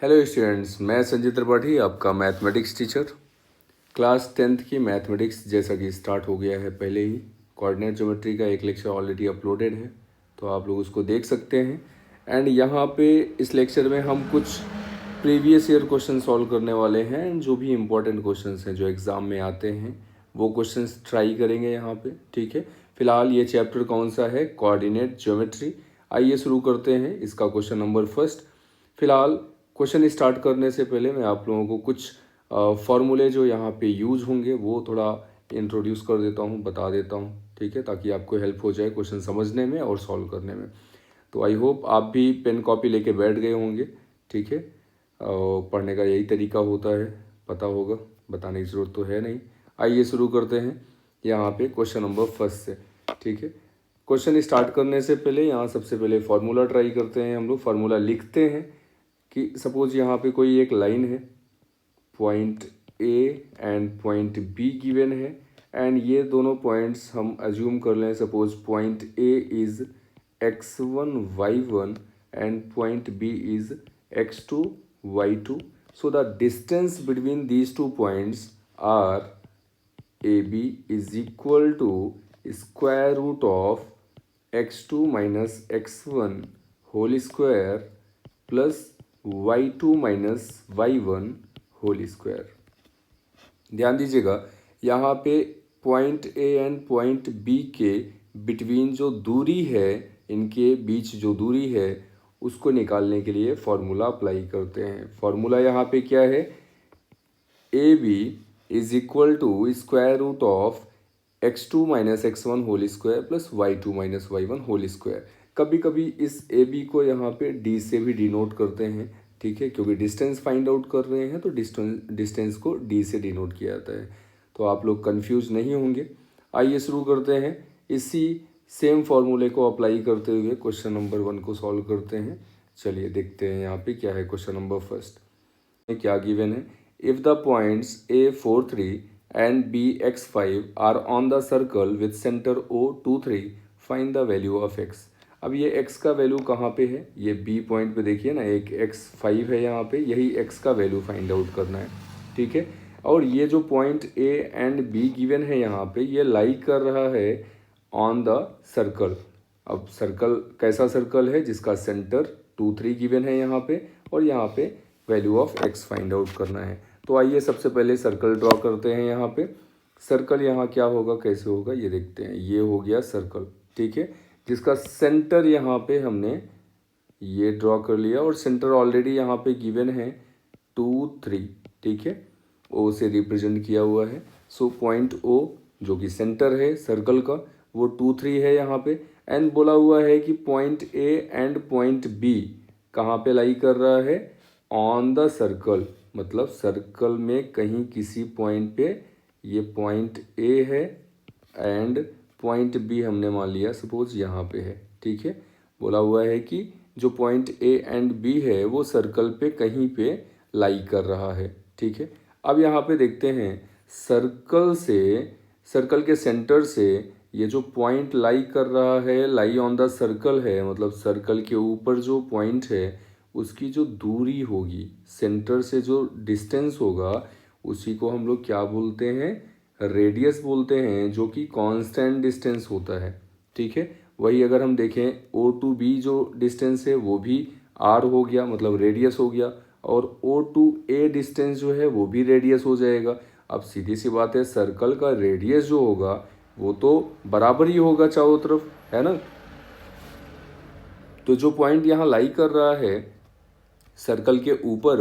Hello students, मैं संजय त्रिपाठी, आपका mathematics teacher. Class 10th की मैथमेटिक्स जैसा कि स्टार्ट हो गया है पहले ही। कोऑर्डिनेट ज्योमेट्री का एक लेक्चर ऑलरेडी अपलोडेड है, तो आप लोग उसको देख सकते हैं। एंड यहाँ पे इस लेक्चर में हम कुछ प्रीवियस ईयर क्वेश्चन सॉल्व करने वाले हैं। एंड जो भी इंपॉर्टेंट क्वेश्चंस हैं जो एग्ज़ाम में आते हैं वो क्वेश्चंस ट्राई करेंगे यहाँ पे। ठीक है, फिलहाल ये चैप्टर कौन सा है? Coordinate geometry. आइए शुरू करते हैं इसका क्वेश्चन नंबर फर्स्ट। फिलहाल क्वेश्चन स्टार्ट करने से पहले मैं आप लोगों को कुछ फॉर्मूले जो यहाँ पे यूज होंगे वो थोड़ा इंट्रोड्यूस कर देता हूँ, बता देता हूँ। ठीक है, ताकि आपको हेल्प हो जाए क्वेश्चन समझने में और सॉल्व करने में। तो आई होप आप भी पेन कॉपी लेके बैठ गए होंगे। ठीक है, पढ़ने का यही तरीका होता है, पता होगा, बताने की ज़रूरत तो है नहीं। आइए शुरू करते हैं यहाँ पे क्वेश्चन नंबर फर्स्ट से। ठीक है, क्वेश्चन स्टार्ट करने से पहले यहाँ सबसे पहले फार्मूला ट्राई करते हैं। हम लोग फार्मूला लिखते हैं कि सपोज यहाँ पे कोई एक लाइन है, point A and point B given है। एंड ये दोनों पॉइंट्स हम अज्यूम कर लें। Suppose point A is x1 y1 and point B is x2 y2। So the distance between these two points are AB is equal to square root of x2 minus x1 whole square plus y2 minus y1 whole square. ध्यान दीजिएगा, यहाँ पे point A and point B के between जो दूरी है, इनके बीच जो दूरी है उसको निकालने के लिए फॉर्मूला अप्लाई करते हैं। फॉर्मूला यहाँ पे क्या है? A B is equal to square root of x2 minus x1 whole square plus y2 minus y1 whole square. कभी कभी इस ए बी को यहाँ पे डी से भी डिनोट करते हैं। ठीक है, क्योंकि डिस्टेंस फाइंड आउट कर रहे हैं तो डिस्टेंस को डी से डिनोट किया जाता है, तो आप लोग कंफ्यूज नहीं होंगे। आइए शुरू करते हैं। इसी सेम फॉर्मूले को अप्लाई करते हुए क्वेश्चन नंबर 1 को सॉल्व करते हैं। चलिए देखते हैं यहाँ पे क्या है। क्वेश्चन नंबर फर्स्ट क्या गिवन है? If the points A4 3 and B x5 are on the circle with center O2 3, find the value of x। अब ये x का वैल्यू कहाँ पे है? ये B पॉइंट पे देखिए ना, एक x5 है यहाँ पे, यही x का वैल्यू फाइंड आउट करना है। ठीक है, और ये जो point A and B given है यहाँ पे, ये लाई कर रहा है ऑन द सर्कल। अब सर्कल कैसा सर्कल है? जिसका सेंटर 2 3 गिवन है यहाँ पे, और यहाँ पे value of x find out करना है। तो आइए सबसे पहले सर्कल ड्रॉ करते हैं। यहाँ पे सर्कल यहाँ क्या होगा, कैसे होगा ये देखते हैं। ये हो गया सर्कल, ठीक है, जिसका सेंटर यहाँ पे हमने ये ड्रॉ कर लिया, और सेंटर ऑलरेडी यहाँ पे गिवन है 2 3। ठीक है, ओ से रिप्रेजेंट किया हुआ है। सो पॉइंट ओ जो कि सेंटर है सर्कल का, वो 2 3 है यहाँ पे। एंड बोला हुआ है कि point A and point B कहाँ पे लाई कर रहा है? ऑन द सर्कल, मतलब सर्कल में कहीं किसी पॉइंट पे ये पॉइंट ए है एंड पॉइंट बी हमने मान लिया सपोज यहाँ पे है। ठीक है, बोला हुआ है कि जो पॉइंट ए एंड बी है वो सर्कल पे कहीं पे लाई कर रहा है। ठीक है, अब यहाँ पे देखते हैं सर्कल से, सर्कल के सेंटर से ये जो पॉइंट लाई कर रहा है, लाई ऑन द सर्कल है, मतलब सर्कल के ऊपर जो पॉइंट है उसकी जो दूरी होगी, सेंटर से जो डिस्टेंस होगा, उसी को हम लोग क्या बोलते हैं? रेडियस बोलते हैं, जो कि कांस्टेंट डिस्टेंस होता है। ठीक है, वही अगर हम देखें O टू B जो डिस्टेंस है वो भी R हो गया, मतलब रेडियस हो गया, और O टू A डिस्टेंस जो है वो भी रेडियस हो जाएगा। अब सीधी सी बात है, सर्कल का रेडियस जो होगा वो तो बराबर ही होगा चारों तरफ, है ना। तो जो पॉइंट यहाँ लाई कर रहा है सर्कल के ऊपर,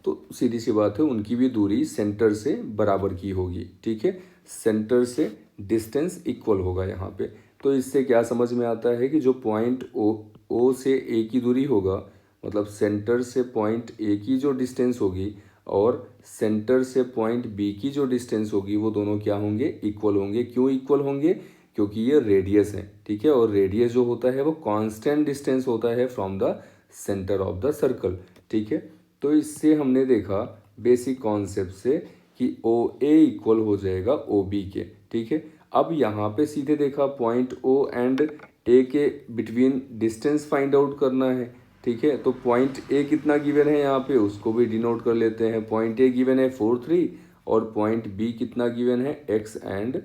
तो सीधी सी बात है उनकी भी दूरी सेंटर से बराबर की होगी। ठीक है, सेंटर से डिस्टेंस इक्वल होगा यहाँ पे। तो इससे क्या समझ में आता है कि जो पॉइंट ओ से ए की दूरी होगा, मतलब सेंटर से पॉइंट ए की जो डिस्टेंस होगी और सेंटर से पॉइंट बी की जो डिस्टेंस होगी, वो दोनों क्या होंगे? इक्वल होंगे। क्यों इक्वल होंगे? क्योंकि ये रेडियस है। ठीक है, और रेडियस जो होता है वो कांस्टेंट डिस्टेंस होता है from the centre of the circle. ठीक है, तो इससे हमने देखा बेसिक कॉन्सेप्ट से कि ओ ए इक्वल हो जाएगा ओ बी के। ठीक है, अब यहाँ पे सीधे देखा पॉइंट ओ एंड ए के बिटवीन डिस्टेंस फाइंड आउट करना है। ठीक है। तो पॉइंट ए कितना गिवन है यहाँ पे उसको भी डिनोट कर लेते हैं। पॉइंट ए गिवन है 4 3 और पॉइंट बी कितना गिवन है x एंड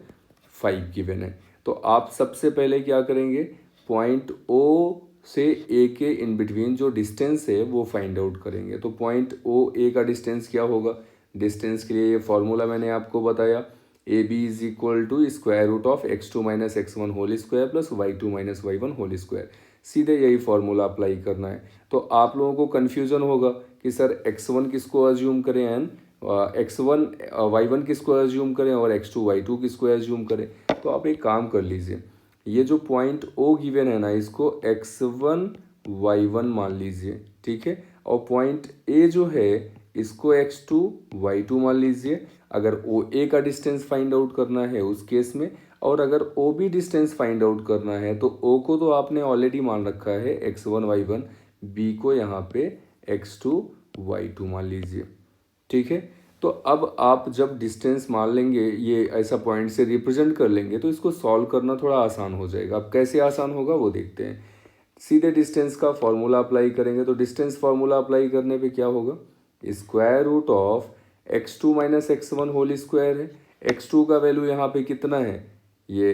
5 गिवन है। तो आप सबसे पहले क्या करेंगे, पॉइंट ओ से ए के इन बिटवीन जो डिस्टेंस है वो फाइंड आउट करेंगे। तो पॉइंट ओ ए का डिस्टेंस क्या होगा, डिस्टेंस के लिए ये फॉर्मूला मैंने आपको बताया, A B is equal to square root of x2 minus x1 whole square plus y2 minus y1 whole square. सीधे यही फॉर्मूला अप्लाई करना है। तो आप लोगों को कन्फ्यूज़न होगा कि सर x1 किसको अज्यूम करें एंड x1 y1 किसको अज्यूम करें और x2 y2 किसको अज्यूम करें। तो आप एक काम कर लीजिए, ये जो पॉइंट ओ गिवन है ना इसको x1 y1 मान लीजिए, ठीक है। और पॉइंट ए जो है इसको x2 y2 मान लीजिए। अगर ओ ए का डिस्टेंस फाइंड आउट करना है उस केस में, और अगर O B distance find out करना है तो ओ को तो आपने ऑलरेडी मान रखा है x1 y1, बी को यहाँ पे x2 y2 मान लीजिए, ठीक है। तो अब आप जब डिस्टेंस मान लेंगे, ये ऐसा पॉइंट से रिप्रेजेंट कर लेंगे तो इसको सॉल्व करना थोड़ा आसान हो जाएगा। अब कैसे आसान होगा वो देखते हैं। सीधे डिस्टेंस का फॉर्मूला अप्लाई करेंगे। तो डिस्टेंस फार्मूला अप्लाई करने पे क्या होगा, square root of x2 minus x1 whole square है। x2 का वैल्यू यहाँ पे कितना है, ये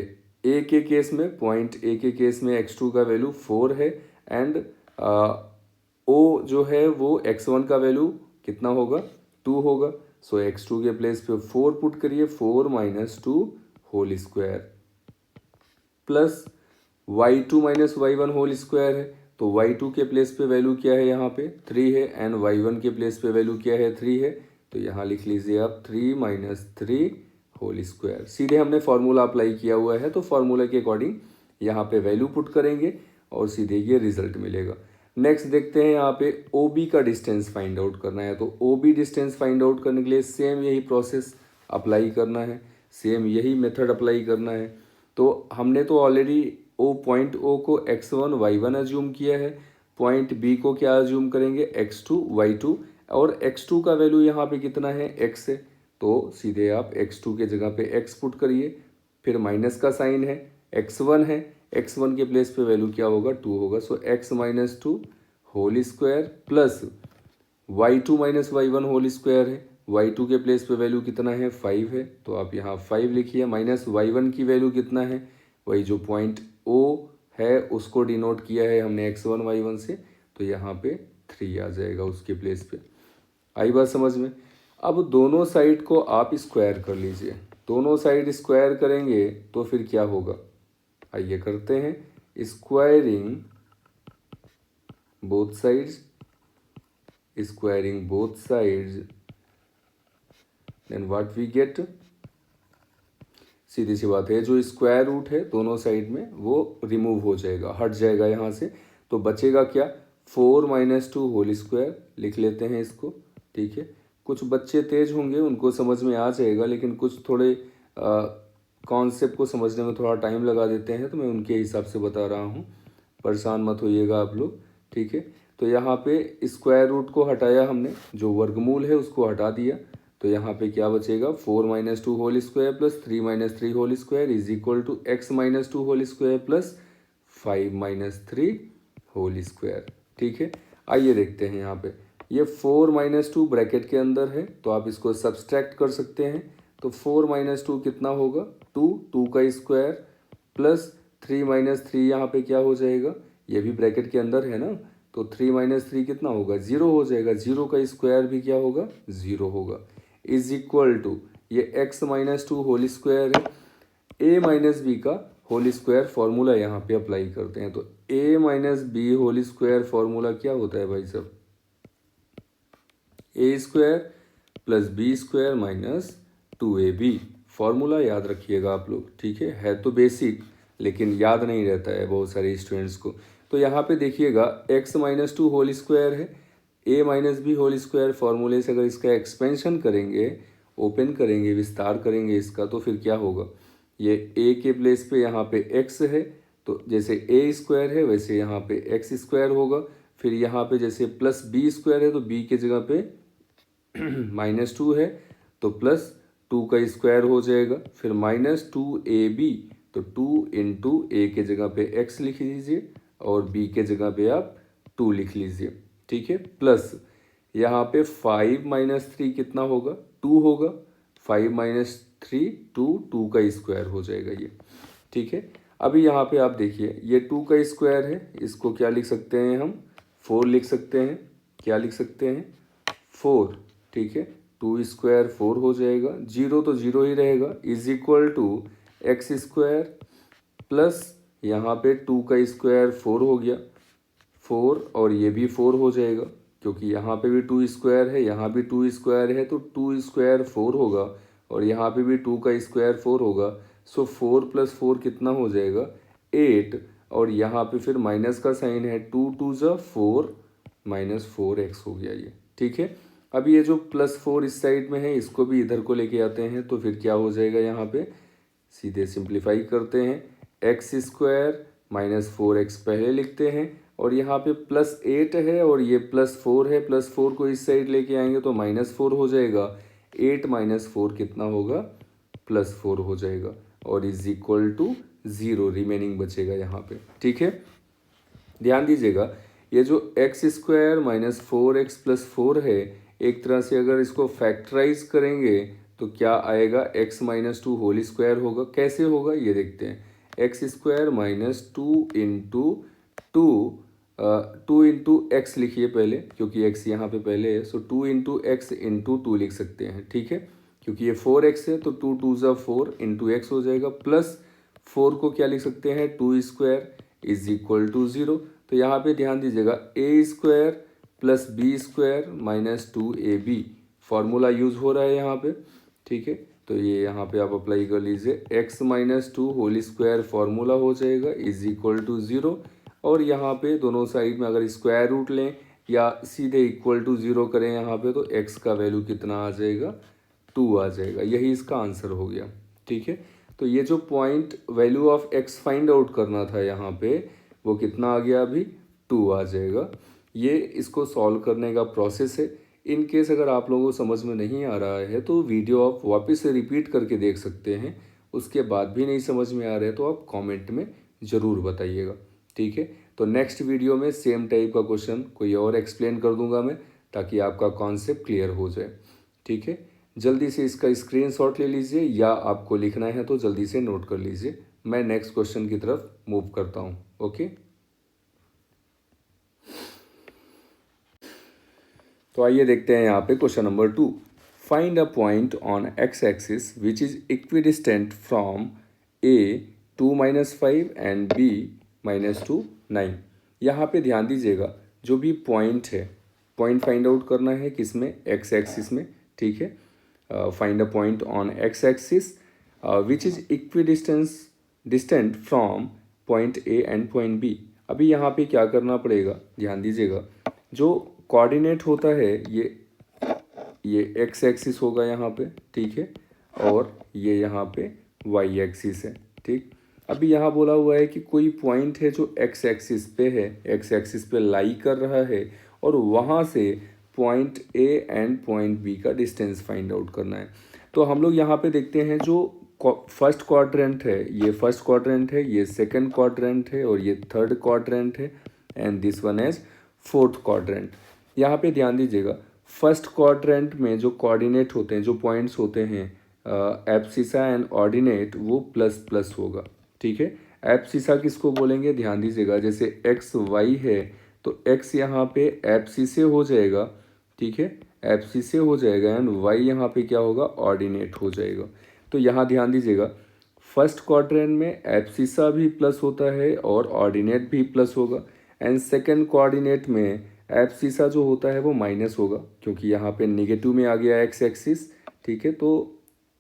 ए के केस में, पॉइंट ए के केस में x2 का वैल्यू 4 है एंड ओ जो है वो x1 का वैल्यू कितना होगा, 2 होगा। सो x2 के प्लेस पे 4 पुट करिए, 4 minus 2 whole square plus y2 minus y1 whole square है। तो y2 के प्लेस पे वैल्यू क्या है यहाँ पे 3 है एंड y1 के प्लेस पे वैल्यू क्या है 3 है। तो यहाँ लिख लीजिए आप 3 माइनस 3 होल स्क्वायर। सीधे हमने फार्मूला अप्लाई किया हुआ है तो फार्मूला के अकॉर्डिंग यहाँ पे वैल्यू पुट करेंगे और सीधे ये रिजल्ट मिलेगा। नेक्स्ट देखते हैं, यहाँ पे ओ बी का डिस्टेंस फाइंड आउट करना है। तो O B distance find out करने के लिए सेम यही प्रोसेस अप्लाई करना है, सेम यही मेथड अप्लाई करना है। तो हमने तो ऑलरेडी पॉइंट ओ को x1 y1 अज्यूम किया है, पॉइंट बी को क्या अज्यूम करेंगे x2 y2, और x2 का वैल्यू यहाँ पे कितना है x है। तो सीधे आप x2 के जगह पे x पुट करिए, फिर माइनस का साइन है, x1 है, x1 के प्लेस पे वैल्यू क्या होगा 2 होगा। So x minus 2 whole square plus y2 minus y1 whole square है। y2 के प्लेस पे वैल्यू कितना है 5 है, तो आप यहाँ 5 लिखिए, माइनस y1 की वैल्यू कितना है, वही जो पॉइंट ओ है उसको डिनोट किया है हमने x1 y1 से, तो यहाँ पे 3 आ जाएगा उसके प्लेस पे। आई बात समझ में। अब दोनों साइड को आप स्क्वायर कर लीजिए। दोनों साइड स्क्वायर करेंगे तो फिर क्या होगा, आइए करते हैं। Squaring both sides, squaring both sides, then what we get, सीधी सी बात है, जो स्क्वायर रूट है दोनों साइड में वो रिमूव हो जाएगा, हट जाएगा यहाँ से। तो बचेगा क्या, 4 माइनस 2 होल स्क्वायर लिख लेते हैं इसको, ठीक है। कुछ बच्चे तेज होंगे उनको समझ में आ जाएगा, लेकिन कुछ थोड़े कॉन्सेप्ट को समझने में थोड़ा टाइम लगा देते हैं, तो मैं उनके हिसाब से बता रहा हूँ, परेशान मत होइएगा आप लोग, ठीक है। तो यहाँ पे स्क्वायर रूट को हटाया हमने, जो वर्गमूल है उसको हटा दिया, तो यहाँ पे क्या बचेगा 4 minus 2 whole square plus 3 minus 3 whole square is equal to x minus 2 whole square plus 5 minus 3 whole square, ठीक है। आइए देखते हैं यहाँ पे, ये 4 माइनस 2 ब्रैकेट के अंदर है तो आप इसको सब्सट्रैक्ट कर सकते हैं। तो 4 माइनस 2 कितना होगा 2 का स्क्वायर प्लस 3 माइनस 3 यहाँ पे क्या हो जाएगा, ये भी ब्रैकेट के अंदर है ना, तो 3 माइनस 3 कितना होगा 0 हो जाएगा, 0 का स्क्वायर भी क्या होगा 0 होगा, इज इक्वल टू ये x माइनस 2 होल स्क्वायर है, a माइनस बी का होल स्क्वायर फॉर्मूला यहाँ पे अप्लाई करते हैं। तो a minus B whole square formula क्या होता है भाई साहब, a square plus B square minus 2ab। Formula याद रखिएगा आप लोग, ठीक है तो बेसिक, लेकिन याद नहीं रहता है बहुत सारे स्टूडेंट्स को। तो यहाँ पे देखिएगा x माइनस 2 होल स्क्वायर है, a minus B whole square फॉर्मूले से अगर इसका एक्सपेंशन करेंगे, ओपन करेंगे, विस्तार करेंगे इसका, तो फिर क्या होगा, ये a के प्लेस पे यहाँ पे x है, तो जैसे a स्क्वायर है वैसे यहाँ पे x स्क्वायर होगा। फिर यहाँ पे जैसे प्लस बी स्क्वायर है तो b के जगह पे माइनस 2 है तो प्लस 2 का स्क्वायर हो जाएगा, फिर माइनस 2ab, तो 2 इंटू ए के जगह पे x लिख लीजिए और b के जगह पे आप 2 लिख लीजिए, ठीक है। प्लस यहाँ पे 5 माइनस 3 कितना होगा, 2 होगा। 5 माइनस 3 2, 2 का स्क्वायर हो जाएगा ये, ठीक है। अभी यहाँ पे आप देखिए ये 2 का स्क्वायर है, इसको क्या लिख सकते हैं हम, 4 लिख सकते हैं। क्या लिख सकते हैं, 4, ठीक है। 2 स्क्वायर 4 हो जाएगा, जीरो तो जीरो ही रहेगा, is equal to X square plus यहाँ पे 2 का स्क्वायर 4 हो गया, 4 और ये भी 4 हो जाएगा, क्योंकि यहाँ पे भी 2 स्क्वायर है, यहाँ भी 2 स्क्वायर है, तो 2 स्क्वायर 4 होगा और यहाँ पे भी 2 का स्क्वायर 4 होगा। सो 4 प्लस 4 कितना हो जाएगा, 8, और यहाँ पे फिर माइनस का साइन है, 2 2 ज़ा 4 माइनस 4x हो गया ये, ठीक है। अब ये जो +4 इस साइड में है इसको भी इधर को लेके आते हैं, तो फिर क्या हो जाएगा, यहाँ पे सीधे सिंप्लीफाई करते हैं, एक्स स्क्वायर माइनस 4x पहले लिखते हैं, और यहाँ पे +8 है और ये +4 है, +4 को इस साइड लेके आएंगे तो -4 हो जाएगा, 8 माइनस 4 कितना होगा, +4 हो जाएगा, और इज इक्वल टू 0 रिमेनिंग बचेगा यहाँ पे, ठीक है। ध्यान दीजिएगा ये जो x square minus 4x plus 4 है, एक तरह से अगर इसको फैक्टराइज करेंगे तो क्या आएगा, x माइनस 2 होल स्क्वायर होगा। कैसे होगा ये देखते हैं, x square minus 2 into 2 into x लिखिए पहले, क्योंकि x यहाँ पे पहले है, सो 2 इंटू एक्स इंटू 2 लिख सकते हैं, ठीक है। क्योंकि ये 4x है तो 2 2 ज़ा 4 इंटू एक्स हो जाएगा, प्लस 4 को क्या लिख सकते हैं, 2 स्क्वायर इज इक्वल टू 0। तो यहाँ पे ध्यान दीजिएगा, a square plus B square minus 2ab formula use हो रहा है यहाँ पे, ठीक है। तो ये यहाँ पे आप अप्लाई कर लीजिए, x minus 2 whole square formula हो जाएगा इज इक्वल टू 0, और यहाँ पे दोनों साइड में अगर स्क्वायर रूट लें या सीधे इक्वल टू 0 करें यहाँ पे, तो x का वैल्यू कितना आ जाएगा, 2 आ जाएगा। यही इसका आंसर हो गया, ठीक है। तो ये जो point value of x find out करना था यहाँ पे, वो कितना आ गया, अभी 2 आ जाएगा। ये इसको सॉल्व करने का प्रोसेस है। इन केस अगर आप लोगों को समझ में नहीं आ रहा है तो वीडियो आप वापस से रिपीट करके देख सकते हैं, उसके बाद भी नहीं समझ में आ रहा है तो आप कमेंट में ज़रूर बताइएगा, ठीक है। तो नेक्स्ट वीडियो में सेम टाइप का क्वेश्चन कोई और एक्सप्लेन कर दूंगा मैं, ताकि आपका कॉन्सेप्ट क्लियर हो जाए, ठीक है। जल्दी से इसका स्क्रीनशॉट ले लीजिए, या आपको लिखना है तो जल्दी से नोट कर लीजिए। मैं नेक्स्ट क्वेश्चन की तरफ मूव करता हूँ, ओके। तो आइए देखते हैं यहाँ पे question number 2। Find a point on X axis which is equidistant from A 2 - 5 and B -2 9। यहाँ पे ध्यान दीजिएगा, जो भी पॉइंट है, पॉइंट फाइंड आउट करना है किसमें, एक्स एक्सिस में, ठीक है। Find a point on X axis which is distant from point A and point B. अभी यहाँ पे क्या करना पड़ेगा, ध्यान दीजिएगा, जो कोऑर्डिनेट होता है ये एक्स एक्सिस होगा यहाँ पे, ठीक है, और ये यहाँ पे वाई एक्सिस है, ठीक। अभी यहाँ बोला हुआ है कि कोई पॉइंट है जो एक्स एक्सिस पे है, एक्स एक्सिस पे लाई कर रहा है, और वहाँ से point A and point B का डिस्टेंस फाइंड आउट करना है। तो हम लोग यहाँ पे देखते हैं, जो फर्स्ट क्वाड्रेंट है, ये फर्स्ट क्वाड्रेंट है, ये सेकंड क्वाड्रेंट है, और ये थर्ड क्वाड्रेंट है, and this one as fourth quadrant. यहाँ पे ध्यान दीजिएगा, फर्स्ट क्वाड्रेंट में जो कोऑर्डिनेट होते हैं, जो पॉइंट्स होते हैं, एब्सिसा एंड ऑर्डिनेट, वो प्लस प्लस होगा, ठीक है। एब्सिसा किसको बोलेंगे, ध्यान दीजिएगा, जैसे एक्स वाई है तो एक्स यहाँ पे एब्सिसे हो जाएगा, ठीक है, एब्सिसे हो जाएगा, एंड वाई यहाँ पे क्या होगा, ऑर्डिनेट हो जाएगा। तो यहाँ ध्यान दीजिएगा, फर्स्ट क्वाड्रेंट में एब्सिसा भी प्लस होता है और ऑर्डिनेट भी प्लस होगा, एंड सेकेंड कोऑर्डिनेट में एब्सिसा जो होता है वो माइनस होगा, क्योंकि यहाँ पे नेगेटिव में आ गया एक्स एक्सिस, ठीक है। तो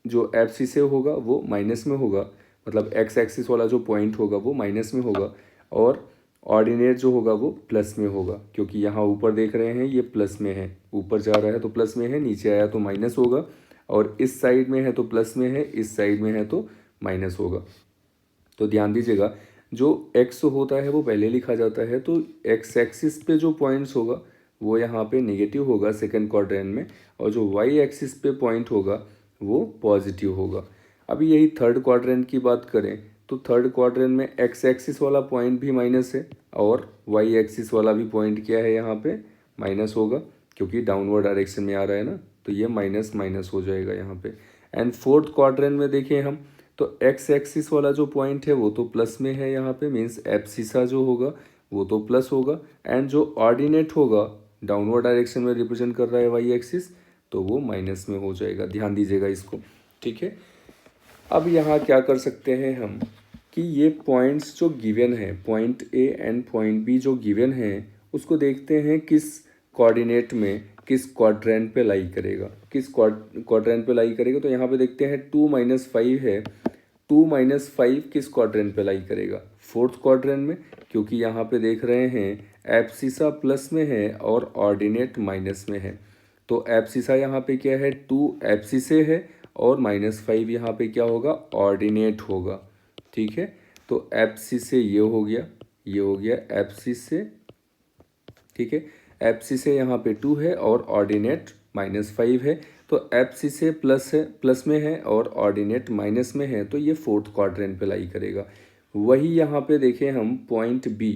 जो एब्सिसा होगा वो माइनस में होगा, मतलब एक्स एक्सिस वाला जो पॉइंट होगा वो माइनस में होगा, और ऑर्डिनेट जो होगा वो प्लस में होगा, क्योंकि यहाँ ऊपर देख रहे हैं ये प्लस में है, ऊपर जा रहा है तो प्लस में है, नीचे आया तो माइनस होगा, और इस साइड में है तो प्लस में है, इस साइड में है तो माइनस होगा। तो ध्यान दीजिएगा, जो x होता है वो पहले लिखा जाता है, तो x एक्सिस पे जो पॉइंट्स होगा वो यहाँ पे नेगेटिव होगा सेकंड क्वाड्रेंट में, और जो y एक्सिस पे पॉइंट होगा वो पॉजिटिव होगा। अभी यही थर्ड क्वाड्रेंट की बात करें तो थर्ड क्वाड्रेंट में एक्स एक्सिस वाला पॉइंट भी माइनस है और वाई एक्सिस वाला भी पॉइंट क्या है यहाँ पे माइनस होगा, क्योंकि डाउनवर्ड डायरेक्शन में आ रहा है ना, तो ये माइनस माइनस हो जाएगा यहाँ पे। एंड फोर्थ क्वाड्रेंट में देखें हम तो एक्स एक्सिस वाला जो पॉइंट है वो तो प्लस में है यहाँ पे, मीन्स एब्सिसा जो होगा वो तो प्लस होगा, एंड जो ऑर्डिनेट होगा डाउनवर्ड डायरेक्शन में रिप्रेजेंट कर रहा है वाई एक्सिस, तो वो माइनस में हो जाएगा। ध्यान दीजिएगा इसको, ठीक है। अब यहाँ क्या कर सकते हैं हम कि ये पॉइंट्स जो गिवन है, point A and point B जो गिवन है, उसको देखते हैं किस कोऑर्डिनेट में, किस क्वाड्रेंट पे लाई करेगा, किस क्वाड्रेंट पे लाई करेगा। तो यहाँ पे देखते हैं 2-5 है, 2-5 किस क्वाड्रेंट पे लाई करेगा, फोर्थ क्वाड्रेंट में, क्योंकि यहाँ पे देख रहे हैं एब्सिसा प्लस में है और ऑर्डिनेट माइनस में है। तो एब्सिसा यहाँ पे क्या है, 2 एब्सिसे है और -5 यहाँ पे क्या होगा, ऑर्डिनेट होगा, ठीक है। तो एब्सिसे ये हो गया, ये हो गया एब्सिसे, ठीक है। एब्सिसे यहाँ पे 2 है और ऑर्डिनेट -5 है, तो एब्सिसे प्लस है, प्लस में है और ऑर्डिनेट माइनस में है, तो ये फोर्थ क्वाड्रेंट पे लाई करेगा। वही यहाँ पे देखें हम पॉइंट बी,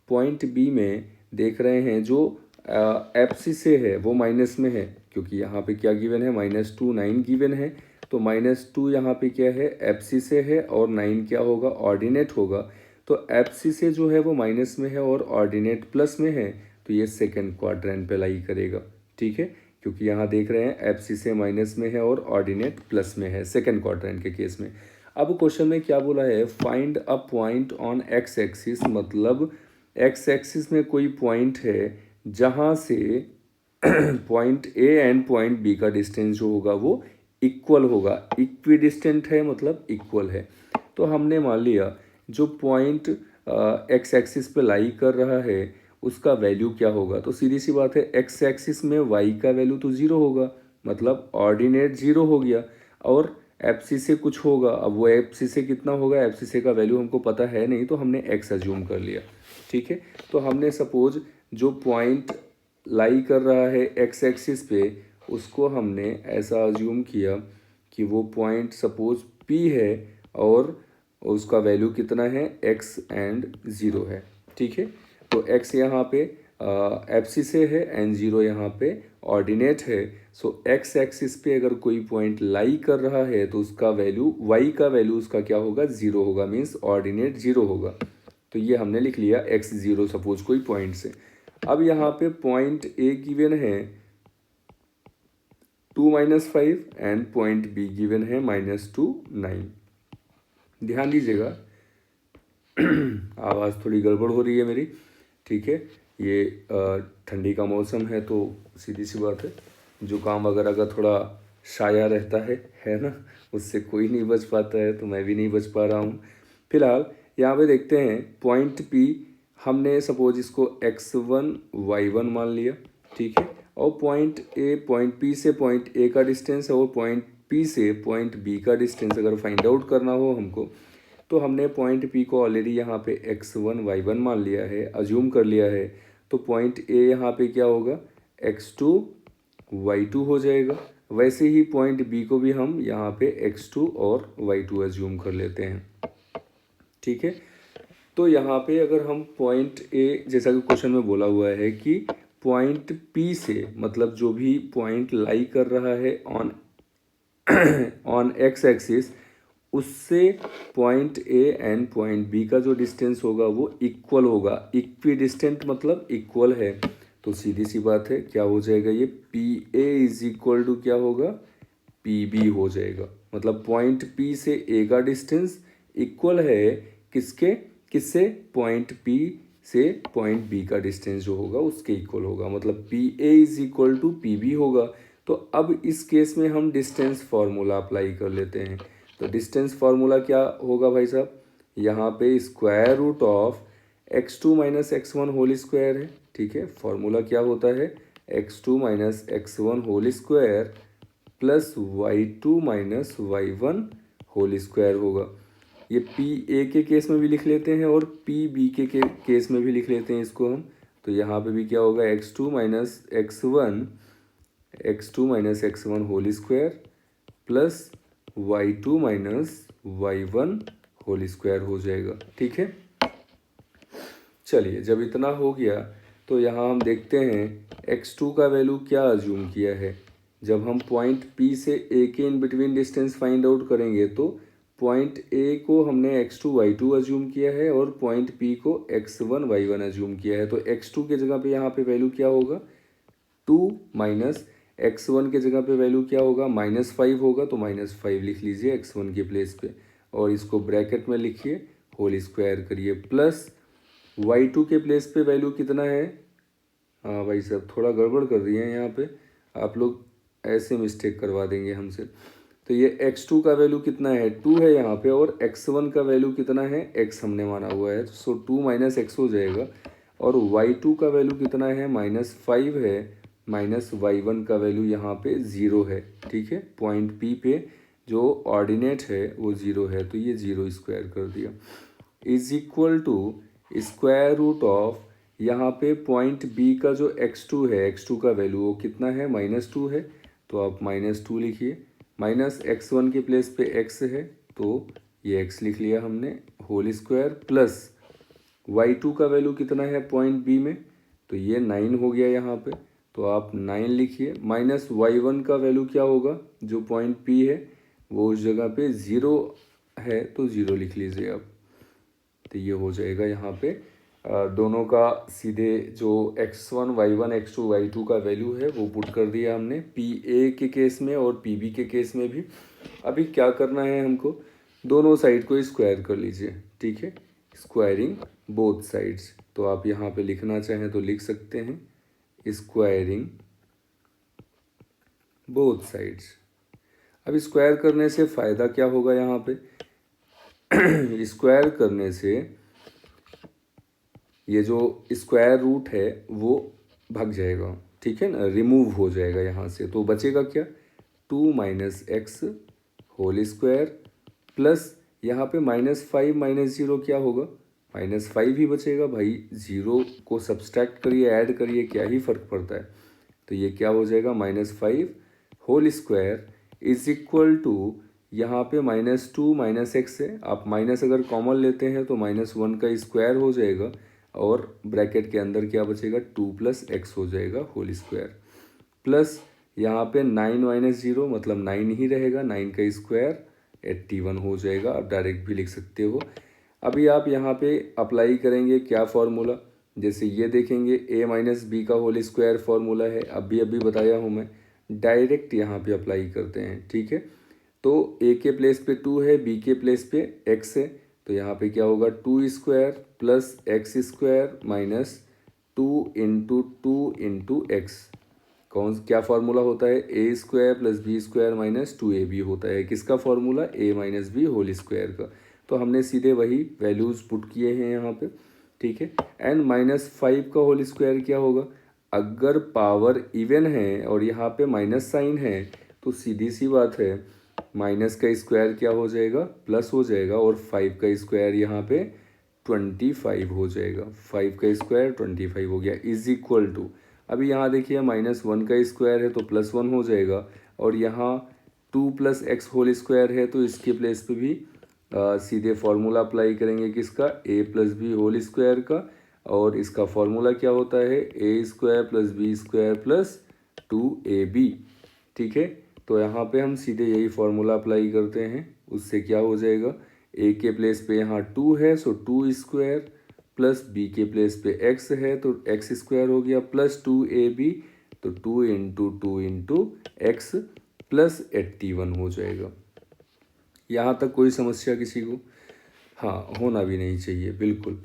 पॉइंट बी में देख रहे हैं जो एब्सिसे है वो माइनस में है, क्योंकि यहाँ पे क्या गिवन है, -2 9 गिवन है, तो -2 यहाँ पे क्या है, एब्सिसे है और 9 क्या होगा, ऑर्डिनेट होगा। तो एब्सिसे जो है वो माइनस में है और ऑर्डिनेट प्लस में है, तो ये सेकंड क्वाड्रेंट पे लाई करेगा, ठीक है, क्योंकि यहाँ देख रहे हैं एब्सिसे माइनस में है और ऑर्डिनेट प्लस में है सेकंड क्वाड्रेंट के केस में। अब क्वेश्चन में क्या बोला है, find a point on X axis, मतलब एक्स एक्सिस में कोई पॉइंट है जहाँ से point A and point B का डिस्टेंस जो होगा वो इक्वल होगा, इक्वी डिस्टेंट है मतलब इक्वल है। तो हमने मान लिया जो पॉइंट एक्स एक्सिस पे लाई कर रहा है उसका वैल्यू क्या होगा, तो सीधी सी बात है एक्स एक्सिस में वाई का वैल्यू तो 0 होगा, मतलब ऑर्डिनेट 0 हो गया, और एप्सिस से कुछ होगा। अब वो एप्सिस से कितना होगा, एप्सिस से का वैल्यू हमको पता है नहीं, तो हमने एक्स अज्यूम कर लिया, ठीक है। तो हमने सपोज जो पॉइंट लाई कर रहा है एक्स एक्सिस पे, उसको हमने ऐसा अज्यूम किया कि वो पॉइंट सपोज पी है और उसका वैल्यू कितना है, एक्स एंड 0 है, ठीक है। तो एक्स यहाँ पे एब्सिसे है एंड 0 यहाँ पे ऑर्डिनेट है। सो एक्स एक्सिस पे अगर कोई पॉइंट लाई कर रहा है तो उसका वैल्यू, वाई का वैल्यू उसका क्या होगा, 0 होगा, मीन्स ऑर्डिनेट 0 होगा। तो ये हमने लिख लिया x0 सपोज कोई पॉइंट से। अब यहाँ पे पॉइंट ए गिवन है 2-5 एंड पॉइंट बी गिवन है -2 9। ध्यान दीजिएगा आवाज़ थोड़ी गड़बड़ हो रही है मेरी, ठीक है। ये ठंडी का मौसम है तो सीधी सी बात है, जुकाम वगैरह का थोड़ा साया रहता है ना, उससे कोई नहीं बच पाता है, तो मैं भी नहीं बच पा रहा हूँ। फिलहाल यहाँ पे देखते हैं पॉइंट पी, हमने सपोज इसको x1 y1 मान लिया, ठीक है। और पॉइंट ए, पॉइंट पी से पॉइंट ए का डिस्टेंस है और पॉइंट पी से पॉइंट बी का डिस्टेंस अगर फाइंड आउट करना हो हमको, तो हमने पॉइंट पी को ऑलरेडी यहाँ पे x1 y1 मान लिया है, अज्यूम कर लिया है। तो पॉइंट ए यहाँ पे क्या होगा, x2 y2 हो जाएगा। वैसे ही पॉइंट बी को भी हम यहाँ पे x2 और y2 अज्यूम कर लेते हैं, ठीक है। तो यहाँ पे अगर हम पॉइंट ए, जैसा कि क्वेश्चन में बोला हुआ है कि पॉइंट पी से, मतलब जो भी पॉइंट लाई कर रहा है ऑन ऑन एक्स एक्सिस, उससे point A and point B का जो डिस्टेंस होगा वो इक्वल होगा, इक्वी डिस्टेंट मतलब इक्वल है। तो सीधी सी बात है क्या हो जाएगा, ये P A is equal to क्या होगा, पी बी हो जाएगा। मतलब पॉइंट पी से ए का डिस्टेंस इक्वल है किसके, किससे, पॉइंट पी से पॉइंट बी का डिस्टेंस जो होगा उसके इक्वल होगा, मतलब P A is equal to P B होगा। तो अब इस केस में हम डिस्टेंस फार्मूला अप्लाई कर लेते हैं। तो डिस्टेंस फार्मूला क्या होगा भाई साहब, यहाँ पे square root of x2 minus x1 whole square है, ठीक है। फार्मूला क्या होता है, x2 minus x1 whole square plus y2 minus y1 whole square होगा। ये पी ए के केस में भी लिख लेते हैं और पी बी के केस में भी लिख लेते हैं इसको हम। तो यहाँ पे भी क्या होगा, x2 minus x1 whole square plus y2 minus y1 whole square हो जाएगा। ठीक है, चलिए जब इतना हो गया तो यहाँ हम देखते हैं x2 का वैल्यू क्या अज्यूम किया है। जब हम पॉइंट P से A के in between distance find out करेंगे तो पॉइंट A को हमने x2 y2 अज्यूम किया है और पॉइंट P को x1 y1 अज्यूम किया है। तो x2 के जगह पे यहाँ पे वैल्यू क्या होगा 2 माइनस x1 के जगह पे वैल्यू क्या होगा -5 होगा, तो -5 लिख लीजिए x1 के प्लेस पे और इसको ब्रैकेट में लिखिए, होल स्क्वायर करिए, प्लस y2 के प्लेस पे वैल्यू कितना है। हाँ भाई साहब थोड़ा गड़बड़ कर दिए हैं यहाँ पे, आप लोग ऐसे मिस्टेक करवा देंगे हमसे। तो ये x2 का वैल्यू कितना है 2 है यहाँ पे, और x1 का वैल्यू कितना है x हमने माना हुआ है, सो 2 माइनस एक्स हो जाएगा। और y2 का वैल्यू कितना है -5 है, माइनस y1 का वैल्यू यहाँ पे 0 है। ठीक है, पॉइंट P पे जो ऑर्डिनेट है वो 0 है, तो ये 0 स्क्वायर कर दिया, is equal to square root of यहाँ पे पॉइंट बी का जो x2 है, x2 का वैल्यू वो कितना है -2 है, तो आप -2 लिखिए, माइनस x1 के प्लेस पे x है तो ये x लिख लिया हमने, होल स्क्वायर, प्लस y2 का वैल्यू कितना है पॉइंट बी में, तो ये 9 हो गया यहाँ पे, तो आप 9 लिखिए, माइनस y1 का वैल्यू क्या होगा जो पॉइंट P है वो उस जगह पे 0 है, तो 0 लिख लीजिए आप। तो ये हो जाएगा यहाँ पे दोनों का सीधे जो x1 y1 x2 y2 का वैल्यू है वो पुट कर दिया हमने PA के केस में और PB के केस में भी। अभी क्या करना है हमको, दोनों साइड को स्क्वायर कर लीजिए। ठीक है, स्क्वायरिंग बोथ साइड्स, तो आप यहाँ पे लिखना चाहें तो लिख सकते हैं स्क्वायरिंग बोथ साइड्स। अब स्क्वायर करने से फ़ायदा क्या होगा, यहाँ पे स्क्वायर करने से ये जो स्क्वायर रूट है वो भाग जाएगा, ठीक है ना, रिमूव हो जाएगा यहाँ से, तो बचेगा क्या 2 minus X whole square, plus यहाँ पे -5 -0 क्या होगा -5 ही बचेगा भाई, 0 को सब्सट्रैक्ट करिए ऐड करिए क्या ही फ़र्क पड़ता है, तो ये क्या हो जाएगा -5 whole square is equal to यहाँ पे -2 माइनस एक्स है, आप माइनस अगर कॉमन लेते हैं तो -1 का स्क्वायर हो जाएगा और ब्रैकेट के अंदर क्या बचेगा 2 + x हो जाएगा होल स्क्वायर, प्लस यहाँ पे 9 माइनस 0 मतलब 9 ही रहेगा, 9 का स्क्वायर 81 हो जाएगा, आप डायरेक्ट भी लिख सकते हो। अभी आप यहाँ पे अप्लाई करेंगे क्या फार्मूला, जैसे ये देखेंगे a माइनस बी का होल स्क्वायर फार्मूला है, अभी बताया हूँ मैं, डायरेक्ट यहाँ पे अप्लाई करते हैं। ठीक है, तो a के प्लेस पे 2 है, b के प्लेस पे x है, तो यहाँ पे क्या होगा 2 square plus x square minus 2 into 2 into x, क्या फार्मूला होता है a square plus B square minus 2ab होता है, किसका formula a minus B whole square का, तो हमने सीधे वही वैल्यूज़ पुट किए हैं यहाँ पे। ठीक है, एंड -5 का होल स्क्वायर क्या होगा, अगर पावर इवन है और यहाँ पे माइनस साइन है तो सीधी सी बात है माइनस का स्क्वायर क्या हो जाएगा प्लस हो जाएगा, और 5 का स्क्वायर यहाँ पे 25 हो जाएगा, 5 का स्क्वायर 25 हो गया, इज इक्वल टू, अभी यहाँ देखिए -1 का स्क्वायर है तो +1 हो जाएगा, और यहाँ 2 + x होल स्क्वायर है तो इसके प्लेस पे भी सीधे फार्मूला अप्लाई करेंगे किसका a + b होल स्क्वायर का, और इसका फार्मूला क्या होता है a square plus B square plus 2ab। ठीक है, तो यहाँ पे हम सीधे यही फार्मूला अप्लाई करते हैं, उससे क्या हो जाएगा a के प्लेस पे यहाँ 2 है सो 2 स्क्वायर, प्लस b के प्लेस पे x है तो x स्क्वायर हो गया, प्लस 2ab, तो 2 इंटू 2 इंटू एक्स प्लस 81 हो जाएगा। यहाँ तक कोई समस्या किसी को, हाँ होना भी नहीं चाहिए बिल्कुल।